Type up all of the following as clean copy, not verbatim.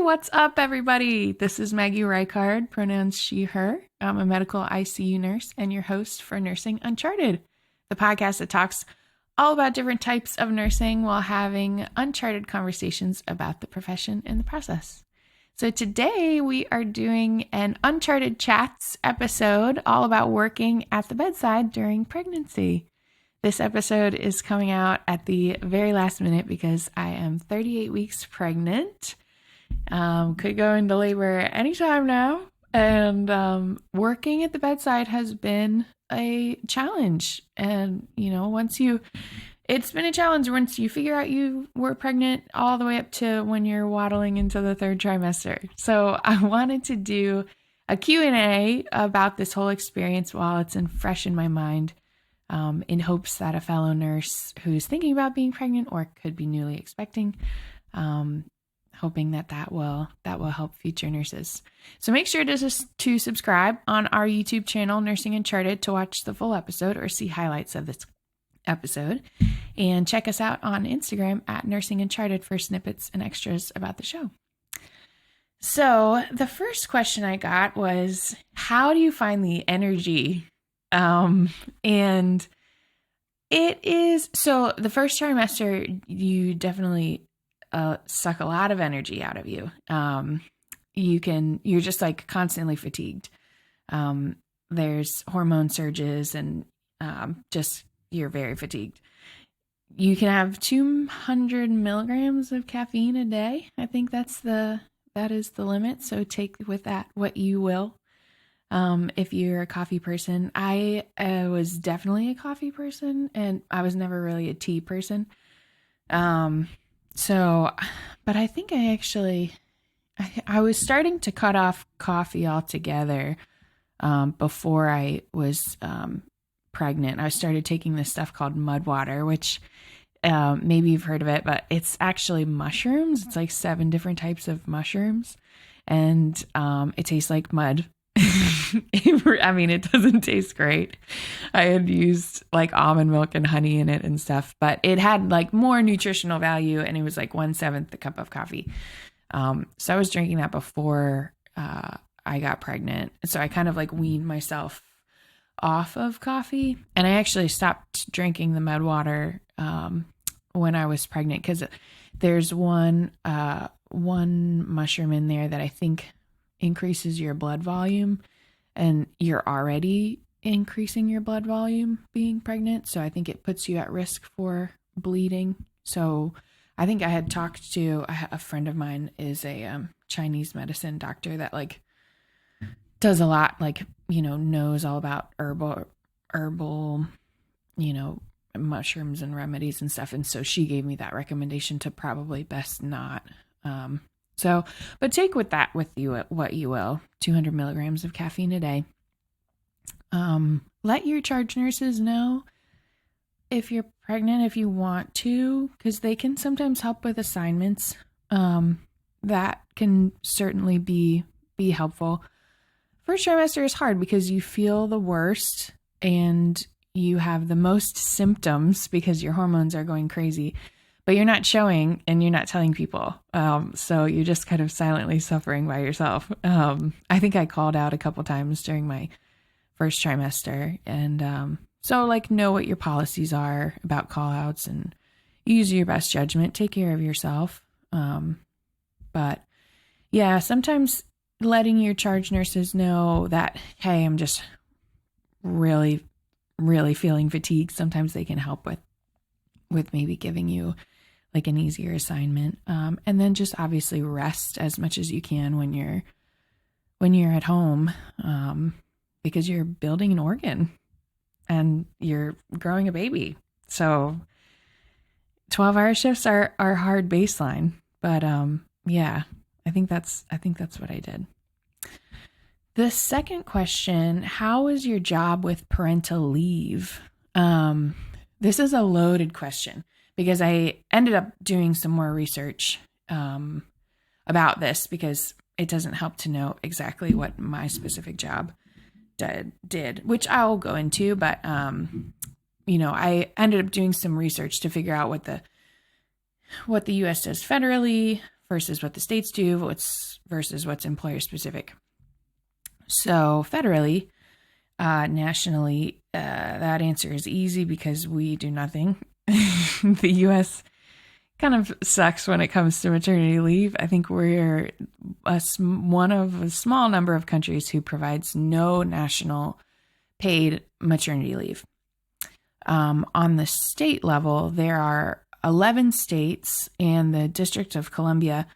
what's up, everybody? This is Maggie Reichard, pronouns she, her. I'm a medical ICU nurse and your host for Nursing Uncharted, the podcast that talks all about different types of nursing while having uncharted conversations about the profession and the process. So today we are doing an Uncharted Chats episode all about working at the bedside during pregnancy. This episode is coming out at the very last minute because I am 38 weeks pregnant. Could go into labor anytime now. And working at the bedside has been a challenge. And, it's been a challenge once you figure out you were pregnant all the way up to when you're waddling into the third trimester. So I wanted to do a Q&A about this whole experience while it's fresh in my mind, in hopes that a fellow nurse who's thinking about being pregnant or could be newly expecting, hoping that will help future nurses. So make sure to subscribe on our YouTube channel, Nursing Uncharted, to watch the full episode or see highlights of this episode. And check us out on Instagram at Nursing Uncharted for snippets and extras about the show. So the first question I got was, how do you find the energy? And it is, so the first trimester, you definitely suck a lot of energy out of you. You're just like constantly fatigued. There's hormone surges and you're very fatigued. You can have 200 milligrams of caffeine a day. I think that is the limit. So take with that what you will. If you're a coffee person, I was definitely a coffee person and I was never really a tea person. But I think I was starting to cut off coffee altogether, before I was, pregnant. I started taking this stuff called mud water, which, maybe you've heard of it, but it's actually mushrooms. It's like 7 different types of mushrooms and, it tastes like mud. It doesn't taste great. I had used like almond milk and honey in it and stuff, but it had like more nutritional value and it was like 1/7 the cup of coffee. So I was drinking that before I got pregnant. So I kind of like weaned myself off of coffee, and I actually stopped drinking the mud water when I was pregnant because there's one mushroom in there that I think increases your blood volume, and you're already increasing your blood volume being pregnant. So I think it puts you at risk for bleeding. So I think I had talked to a friend of mine is a Chinese medicine doctor that like does a lot, like, knows all about herbal, mushrooms and remedies and stuff. And so she gave me that recommendation to probably best not. But take with you what you will. 200 milligrams of caffeine a day. Let your charge nurses know if you're pregnant, if you want to, because they can sometimes help with assignments. That can certainly be helpful. First trimester is hard because you feel the worst and you have the most symptoms because your hormones are going crazy, but you're not showing and you're not telling people. So you're just kind of silently suffering by yourself. I think I called out a couple times during my first trimester. And so like know what your policies are about call outs and use your best judgment, take care of yourself. But yeah, sometimes letting your charge nurses know that, hey, I'm just really, really feeling fatigued. Sometimes they can help with maybe giving you like an easier assignment. And then just obviously rest as much as you can when you're at home, because you're building an organ and you're growing a baby. So 12-hour shifts are hard baseline, but yeah, I think that's what I did. The second question, how is your job with parental leave? This is a loaded question because I ended up doing some more research about this because it doesn't help to know exactly what my specific job did, which I'll go into, but I ended up doing some research to figure out what the U.S. does federally versus what the states do, versus what's employer specific. So federally, nationally, that answer is easy because we do nothing. The U.S. kind of sucks when it comes to maternity leave. I think we're one of a small number of countries who provides no national paid maternity leave. On the state level, there are 11 states and the District of Columbia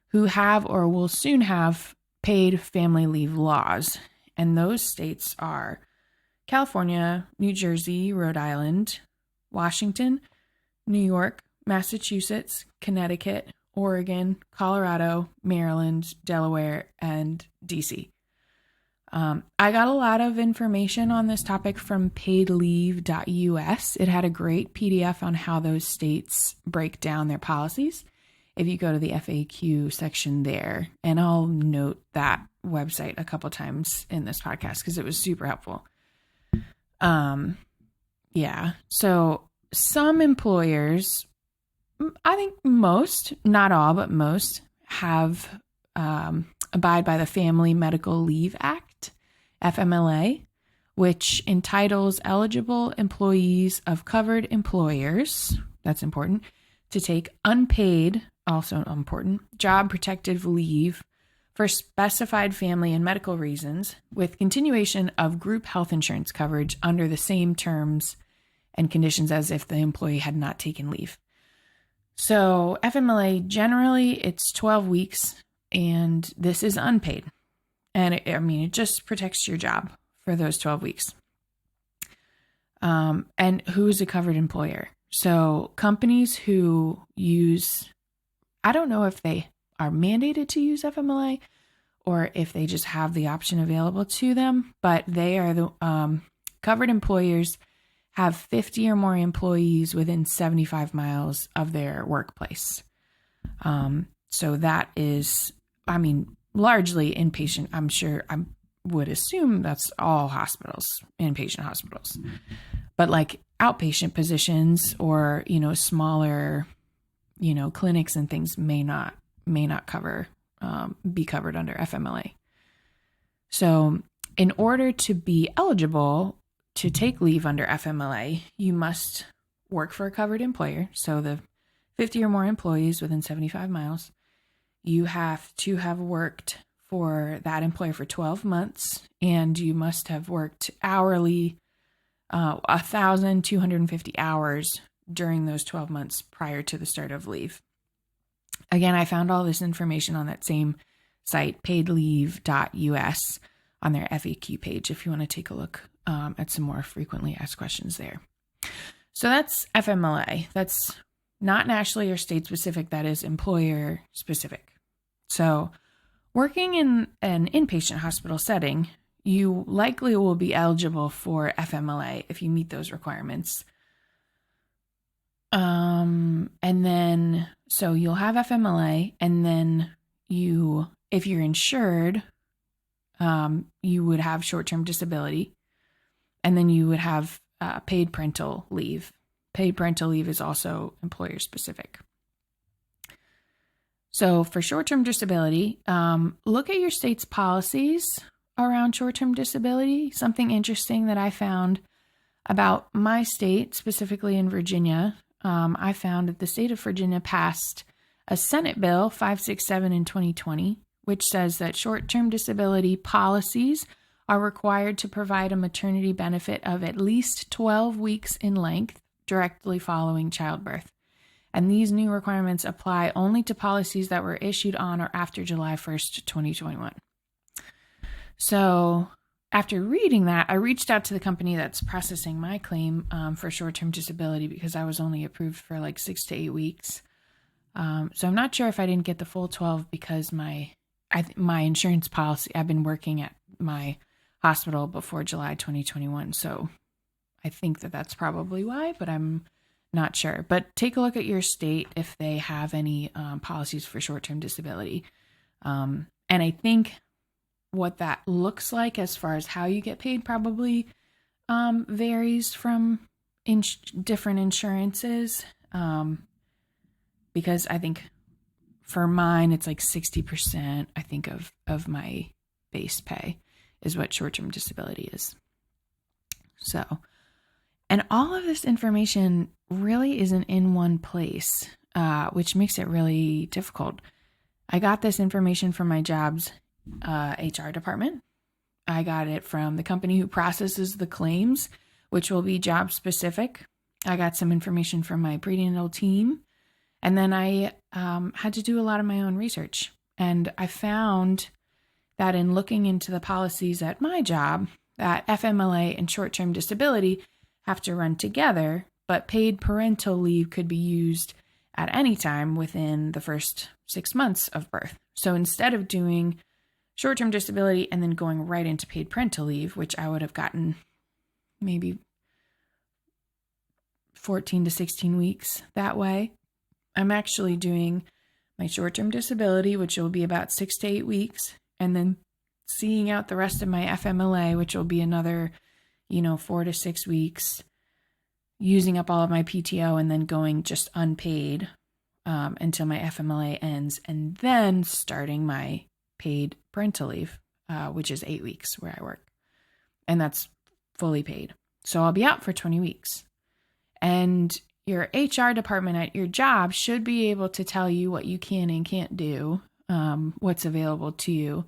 who have or will soon have paid family leave laws. And those states are California, New Jersey, Rhode Island, Washington, New York, Massachusetts, Connecticut, Oregon, Colorado, Maryland, Delaware, and DC. I got a lot of information on this topic from paidleave.us. It had a great PDF on how those states break down their policies if you go to the FAQ section there. And I'll note that website a couple times in this podcast because it was super helpful. So some employers, I think most, not all, but most have abide by the Family Medical Leave Act, FMLA, which entitles eligible employees of covered employers, that's important, to take unpaid, also important, job protective leave for specified family and medical reasons with continuation of group health insurance coverage under the same terms and conditions as if the employee had not taken leave. So FMLA, generally, it's 12 weeks, and this is unpaid. And it just protects your job for those 12 weeks. And who's a covered employer? So companies who use, I don't know if they are mandated to use FMLA or if they just have the option available to them, but they are the covered employers have 50 or more employees within 75 miles of their workplace. So that is, largely inpatient. I'm sure, I would assume that's all hospitals, inpatient hospitals. But like outpatient positions or, smaller, clinics and things may not cover, be covered under FMLA. So in order to be eligible to take leave under FMLA, you must work for a covered employer. So the 50 or more employees within 75 miles, you have to have worked for that employer for 12 months, and you must have worked hourly 1,250 hours during those 12 months prior to the start of leave. Again, I found all this information on that same site, paidleave.us, on their FAQ page if you want to take a look at some more frequently asked questions there. So that's FMLA. That's not nationally or state specific. That is employer specific. So working in an inpatient hospital setting, you likely will be eligible for FMLA if you meet those requirements. And then, so you'll have FMLA, and then if you're insured, you would have short-term disability, and then you would have paid parental leave. Paid parental leave is also employer specific. So for short-term disability, look at your state's policies around short-term disability. Something interesting that I found about my state, specifically in Virginia, I found that the state of Virginia passed a Senate Bill 567 in 2020, which says that short-term disability policies are required to provide a maternity benefit of at least 12 weeks in length directly following childbirth. And these new requirements apply only to policies that were issued on or after July 1st, 2021. So after reading that, I reached out to the company that's processing my claim for short-term disability because I was only approved for like 6 to 8 weeks. So I'm not sure if I didn't get the full 12 because my insurance policy, I've been working at my hospital before July 2021. So I think that's probably why, but I'm not sure. But take a look at your state if they have any policies for short-term disability. And I think what that looks like as far as how you get paid probably varies from different insurances. Because I think for mine, it's like 60%, I think, of my base pay is what short-term disability is. So, and all of this information really isn't in one place, which makes it really difficult. I got this information from my job's HR department. I got it from the company who processes the claims, which will be job specific. I got some information from my prenatal team. And then I had to do a lot of my own research. And I found that in looking into the policies at my job, that FMLA and short-term disability have to run together, but paid parental leave could be used at any time within the first 6 months of birth. So instead of doing short-term disability and then going right into paid parental leave, which I would have gotten maybe 14 to 16 weeks that way, I'm actually doing my short-term disability, which will be about 6 to 8 weeks, and then seeing out the rest of my FMLA, which will be another, 4 to 6 weeks, using up all of my PTO and then going just unpaid until my FMLA ends, and then starting my paid parental leave, which is 8 weeks where I work. And that's fully paid. So I'll be out for 20 weeks. And your HR department at your job should be able to tell you what you can and can't do, what's available to you.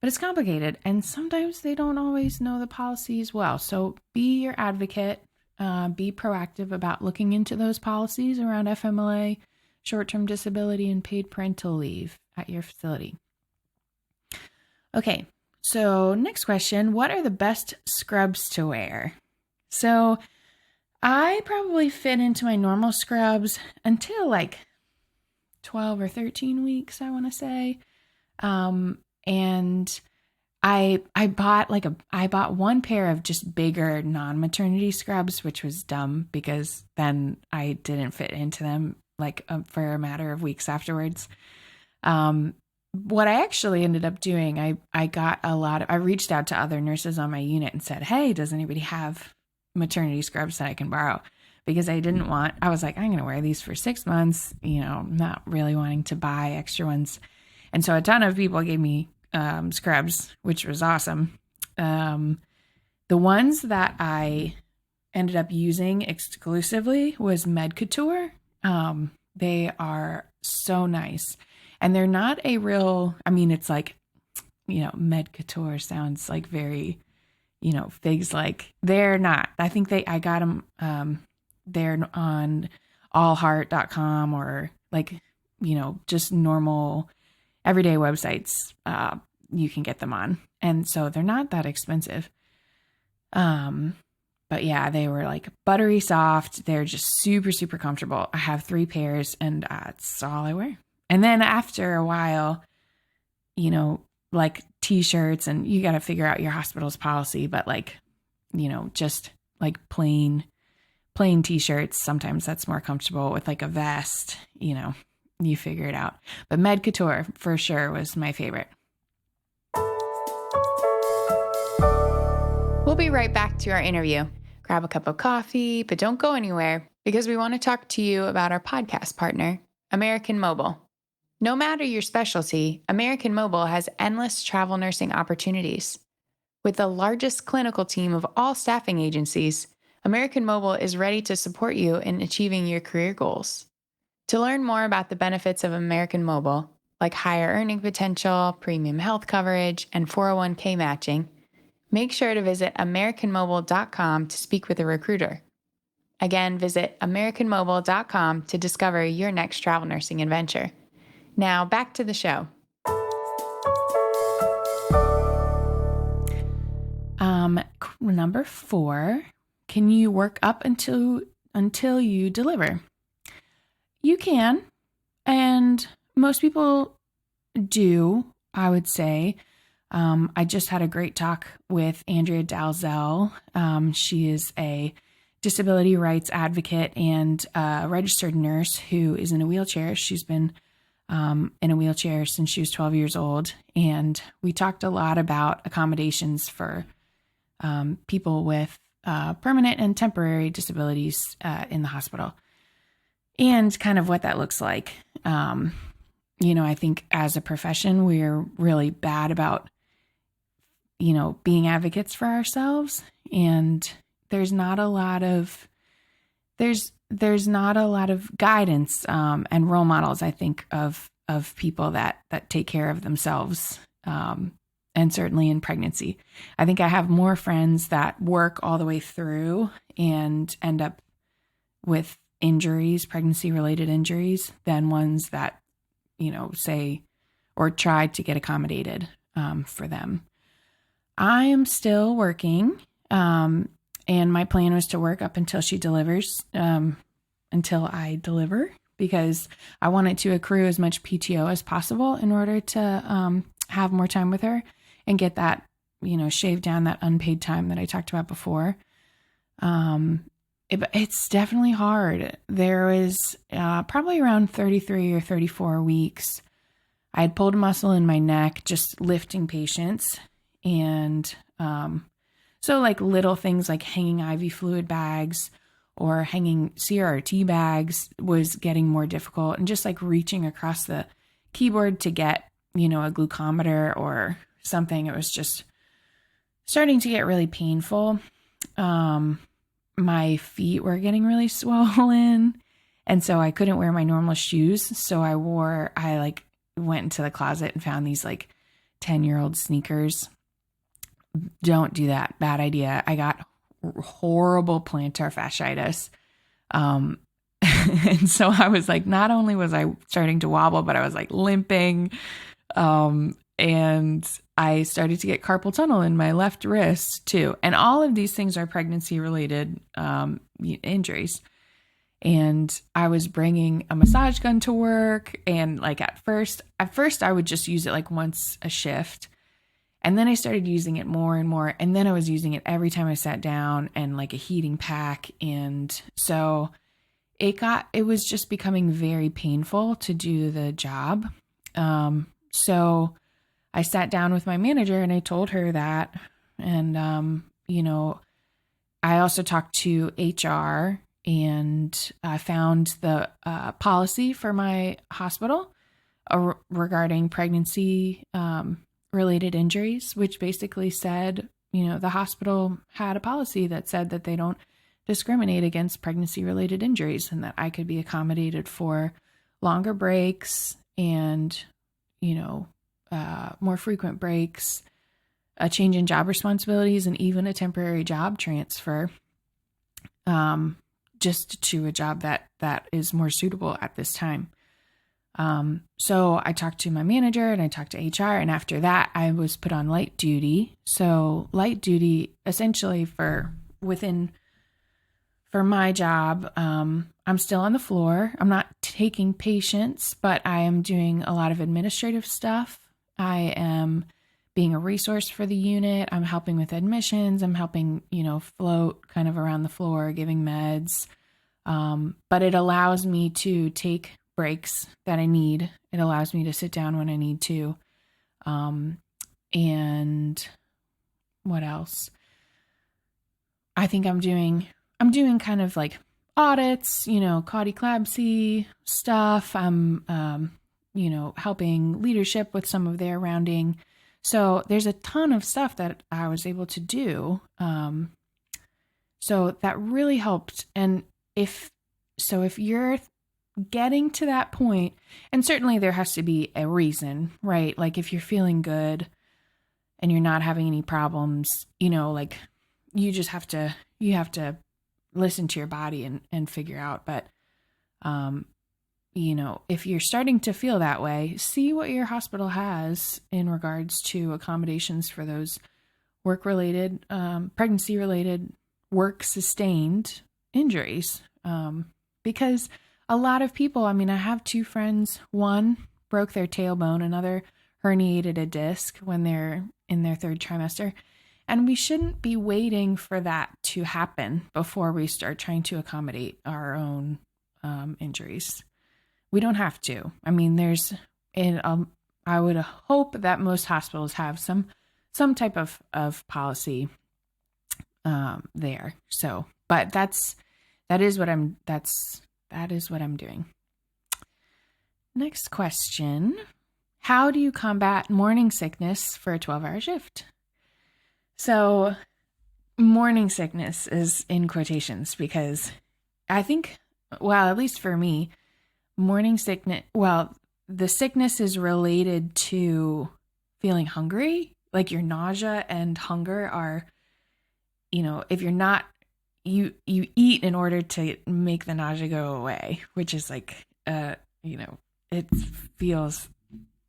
But it's complicated, and sometimes they don't always know the policies well. So be your advocate. Be proactive about looking into those policies around FMLA, short-term disability, and paid parental leave at your facility. Okay, so next question. What are the best scrubs to wear? So I probably fit into my normal scrubs until like 12 or 13 weeks, I want to say. And I bought one pair of just bigger non-maternity scrubs, which was dumb because then I didn't fit into them for a matter of weeks afterwards. What I actually ended up doing, I reached out to other nurses on my unit and said, hey, does anybody have maternity scrubs that I can borrow? Because I was like, I'm going to wear these for 6 months, not really wanting to buy extra ones. And so a ton of people gave me scrubs, which was awesome. The ones that I ended up using exclusively was Med Couture. They are so nice. And they're not a real, it's like, Med Couture sounds like very, figs like. They're not. I think I got them, they're on allheart.com or just normal everyday websites. You can get them on. And so they're not that expensive. But yeah, they were like buttery soft. They're just super, super comfortable. I have 3 pairs and that's all I wear. And then after a while, like t-shirts, and you got to figure out your hospital's policy, but just like plain t-shirts. Sometimes that's more comfortable with like a vest, you figure it out. But Med Couture for sure was my favorite. We'll be right back to our interview. Grab a cup of coffee, but don't go anywhere because we want to talk to you about our podcast partner, American Mobile. No matter your specialty, American Mobile has endless travel nursing opportunities. With the largest clinical team of all staffing agencies, American Mobile is ready to support you in achieving your career goals. To learn more about the benefits of American Mobile, like higher earning potential, premium health coverage, and 401k matching, make sure to visit AmericanMobile.com to speak with a recruiter. Again, visit AmericanMobile.com to discover your next travel nursing adventure. Now, back to the show. Number 4, can you work up until you deliver? You can, and most people do, I would say. I just had a great talk with Andrea Dalzell. She is a disability rights advocate and a registered nurse who is in a wheelchair. She's been in a wheelchair since she was 12 years old. And we talked a lot about accommodations for people with permanent and temporary disabilities in the hospital and kind of what that looks like. I think as a profession, we're really bad about, being advocates for ourselves. And there's not a lot of, there's not a lot of guidance and role models, I think, of people that take care of themselves. And certainly in pregnancy, I think I have more friends that work all the way through and end up with injuries, pregnancy related injuries, than ones that, say or try to get accommodated for them. I am still working, and my plan was to work up until she delivers, until I deliver, because I wanted to accrue as much PTO as possible in order to have more time with her and get that, shave down that unpaid time that I talked about before. It's definitely hard. There was probably around 33 or 34 weeks. I had pulled a muscle in my neck just lifting patients. And so like little things like hanging IV fluid bags or hanging CRRT bags was getting more difficult. And just like reaching across the keyboard to get, a glucometer or something, it was just starting to get really painful. My feet were getting really swollen, and so I couldn't wear my normal shoes. So I went into the closet and found these like 10-year-old sneakers. Don't do that. Bad idea. I got horrible plantar fasciitis. And so I was like, not only was I starting to wobble, but I was like limping. And I started to get carpal tunnel in my left wrist too. And all of these things are pregnancy related injuries. And I was bringing a massage gun to work. And like at first I would just use it like once a shift. And then I started using it more and more. And then I was using it every time I sat down, and like a heating pack. And so it was just becoming very painful to do the job. So I sat down with my manager and I told her that. And, I also talked to HR, and I found the policy for my hospital regarding pregnancy related injuries, which basically said, the hospital had a policy that said that they don't discriminate against pregnancy related injuries, and that I could be accommodated for longer breaks and, more frequent breaks, a change in job responsibilities, and even a temporary job transfer, just to a job that is more suitable at this time. So I talked to my manager and I talked to HR, and after that I was put on light duty. So light duty essentially for my job, I'm still on the floor. I'm not taking patients, but I am doing a lot of administrative stuff. I am being a resource for the unit. I'm helping with admissions. I'm helping, float kind of around the floor, giving meds. But it allows me to take breaks that I need. It allows me to sit down when I need to. And what else? I think I'm doing kind of like audits, caudy-clabsy stuff. I'm, helping leadership with some of their rounding. So there's a ton of stuff that I was able to do. So that really helped. And if you're getting to that point, and certainly there has to be a reason, right? Like if you're feeling good and you're not having any problems, like you have to listen to your body and figure out. But, if you're starting to feel that way, see what your hospital has in regards to accommodations for those work-related, pregnancy-related, work-sustained injuries. Because a lot of people, I have two friends, one broke their tailbone, another herniated a disc when they're in their third trimester. And we shouldn't be waiting for that to happen before we start trying to accommodate our own injuries. We don't have to. I would hope that most hospitals have some type of policy there. So, but that is what I'm doing. Next question. How do you combat morning sickness for a 12-hour shift? So morning sickness is in quotations because I think, well, at least for me, morning sickness, well, the sickness is related to feeling hungry. Like your nausea and hunger are, if you're not, you eat in order to make the nausea go away, which is like, it feels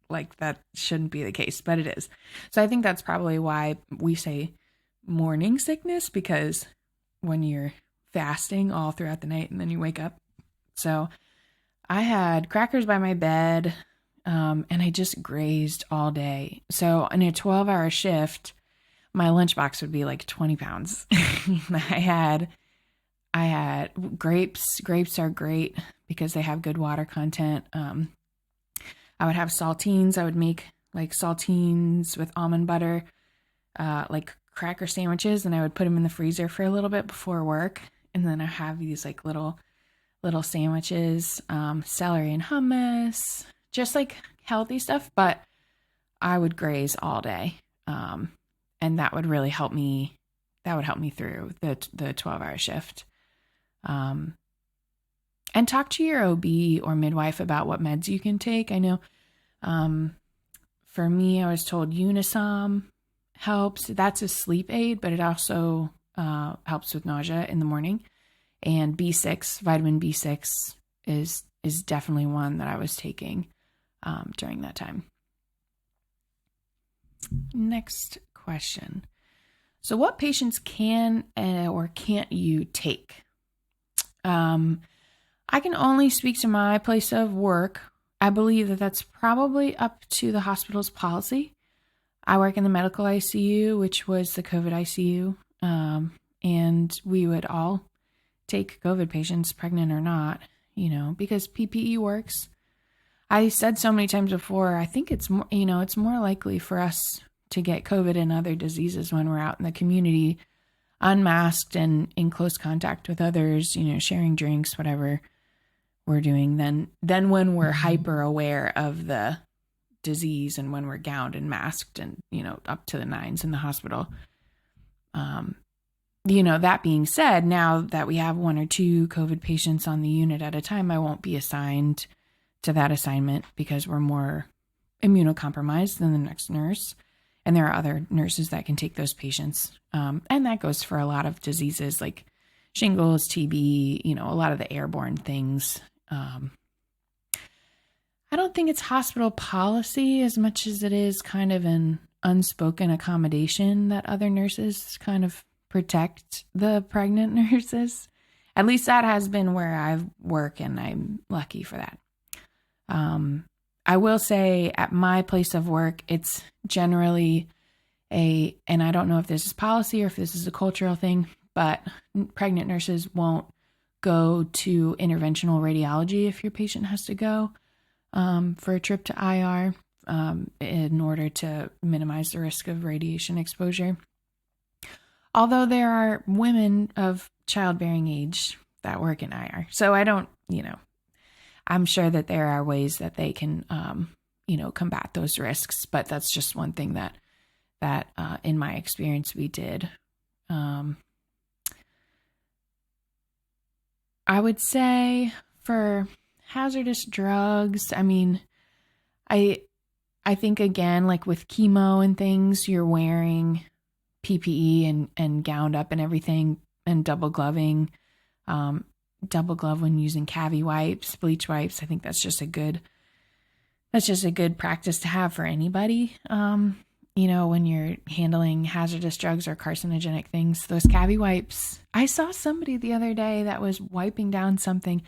like that shouldn't be the case, but it is. So I think that's probably why we say morning sickness, because when you're fasting all throughout the night and then you wake up. So I had crackers by my bed, and I just grazed all day. So in a 12-hour shift, my lunchbox would be like 20 pounds. I had grapes. Grapes are great because they have good water content. I would have saltines. I would make like saltines with almond butter, like cracker sandwiches, and I would put them in the freezer for a little bit before work. And then I have these like little sandwiches, celery and hummus, just like healthy stuff, but I would graze all day. And that would really help me. That would help me through the 12-hour shift. And talk to your OB or midwife about what meds you can take. I know, for me, I was told Unisom helps. That's a sleep aid, but it also helps with nausea in the morning. And B6, vitamin B6 is definitely one that I was taking during that time. Next question. So what patients can or can't you take? I can only speak to my place of work. I believe that that's probably up to the hospital's policy. I work in the medical ICU, which was the COVID ICU, and we would all take COVID patients, pregnant or not, because PPE works. I said so many times before, I think it's more, it's more likely for us to get COVID and other diseases when we're out in the community, unmasked and in close contact with others, sharing drinks, whatever we're doing, than when we're hyper aware of the disease and when we're gowned and masked and, up to the nines in the hospital. That being said, now that we have 1 or 2 COVID patients on the unit at a time, I won't be assigned to that assignment because we're more immunocompromised than the next nurse. And there are other nurses that can take those patients. And that goes for a lot of diseases like shingles, TB, a lot of the airborne things. I don't think it's hospital policy as much as it is kind of an unspoken accommodation that other nurses kind of protect the pregnant nurses. At least that has been where I work, and I'm lucky for that. I will say at my place of work, it's generally and I don't know if this is policy or if this is a cultural thing, but pregnant nurses won't go to interventional radiology if your patient has to go for a trip to IR in order to minimize the risk of radiation exposure. Although there are women of childbearing age that work in IR. So I don't, I'm sure that there are ways that they can, combat those risks, but that's just one thing that in my experience we did. I would say for hazardous drugs, I think again, like with chemo and things, you're wearing PPE and gowned up and everything, and double gloving, double glove when using cavi wipes, bleach wipes. I think that's just a good practice to have for anybody. When you're handling hazardous drugs or carcinogenic things, those cavi wipes. I saw somebody the other day that was wiping down something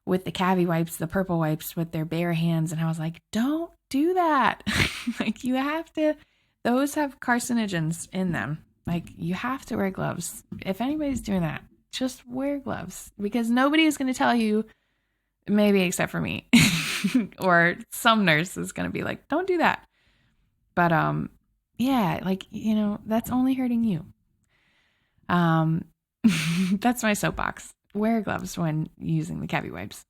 with the cavi wipes, the purple wipes, with their bare hands. And I was like, don't do that. Like, you have to, those have carcinogens in them. Like, you have to wear gloves. If anybody's doing that, just wear gloves, because nobody is going to tell you, maybe except for me, or some nurse is going to be like, don't do that. But, yeah, like, that's only hurting you. That's my soapbox. Wear gloves when using the cavi wipes.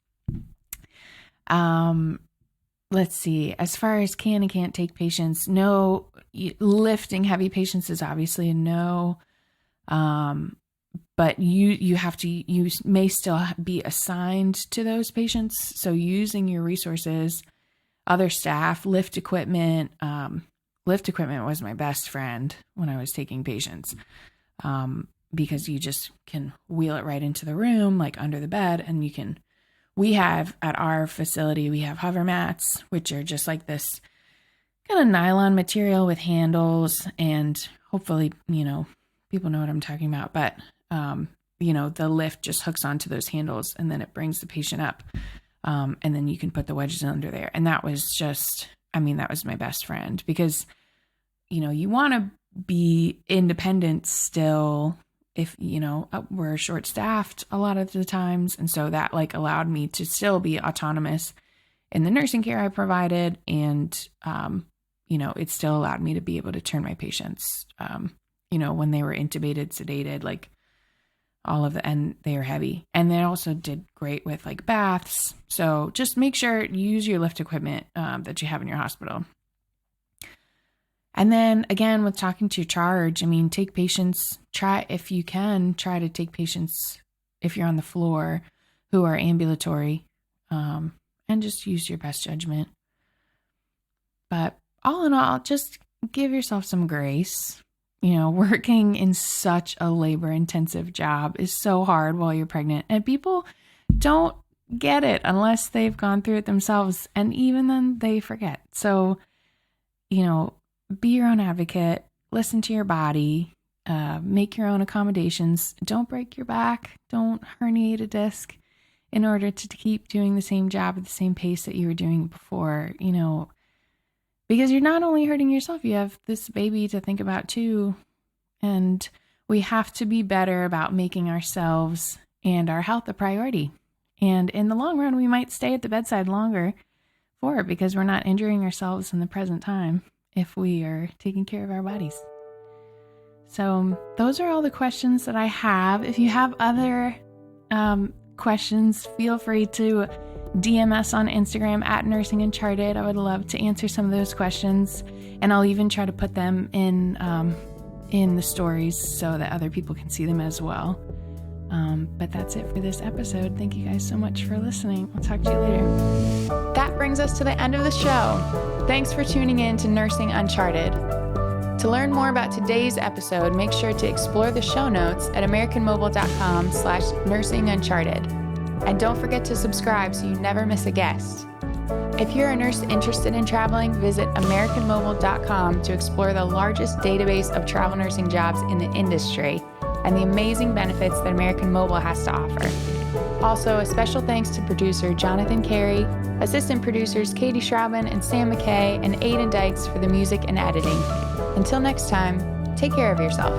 let's see, as far as can and can't take patients, no. Lifting heavy patients is obviously a no. But you may still be assigned to those patients. So using your resources, other staff, lift equipment. Lift equipment was my best friend when I was taking patients, because you just can wheel it right into the room, like under the bed, and we have at our facility, we have hover mats, which are just like this kind of nylon material with handles, and hopefully, people know what I'm talking about, but, the lift just hooks onto those handles and then it brings the patient up. And then you can put the wedges under there. And that was that was my best friend, because, you want to be independent still if, we're short staffed a lot of the times. And so that allowed me to still be autonomous in the nursing care I provided. And, it still allowed me to be able to turn my patients, when they were intubated, sedated, all of and they are heavy. And they also did great with baths. So just make sure you use your lift equipment that you have in your hospital. And then again, with talking to your charge, take patients, try to take patients if you're on the floor who are ambulatory, and just use your best judgment. But all in all, just give yourself some grace. Working in such a labor-intensive job is so hard while you're pregnant, and people don't get it unless they've gone through it themselves, and even then they forget. So, be your own advocate, listen to your body, make your own accommodations. Don't break your back, don't herniate a disc in order to keep doing the same job at the same pace that you were doing before, because you're not only hurting yourself, you have this baby to think about too. And we have to be better about making ourselves and our health a priority. And in the long run, we might stay at the bedside longer for it, because we're not injuring ourselves in the present time if we are taking care of our bodies. So those are all the questions that I have. If you have other questions, feel free to DM us on Instagram at Nursing Uncharted. I would love to answer some of those questions, and I'll even try to put them in the stories so that other people can see them as well. But that's it for this episode. Thank you guys so much for listening. I'll talk to you later. That brings us to the end of the show. Thanks for tuning in to Nursing Uncharted. To learn more about today's episode, make sure to explore the show notes at americanmobile.com/nursinguncharted. And don't forget to subscribe so you never miss a guest. If you're a nurse interested in traveling, visit americanmobile.com to explore the largest database of travel nursing jobs in the industry and the amazing benefits that American Mobile has to offer. Also, a special thanks to producer Jonathan Cary, assistant producers Katie Schrauben and Sam MacKay, and Aiden Dykes for the music and editing. Until next time, take care of yourself.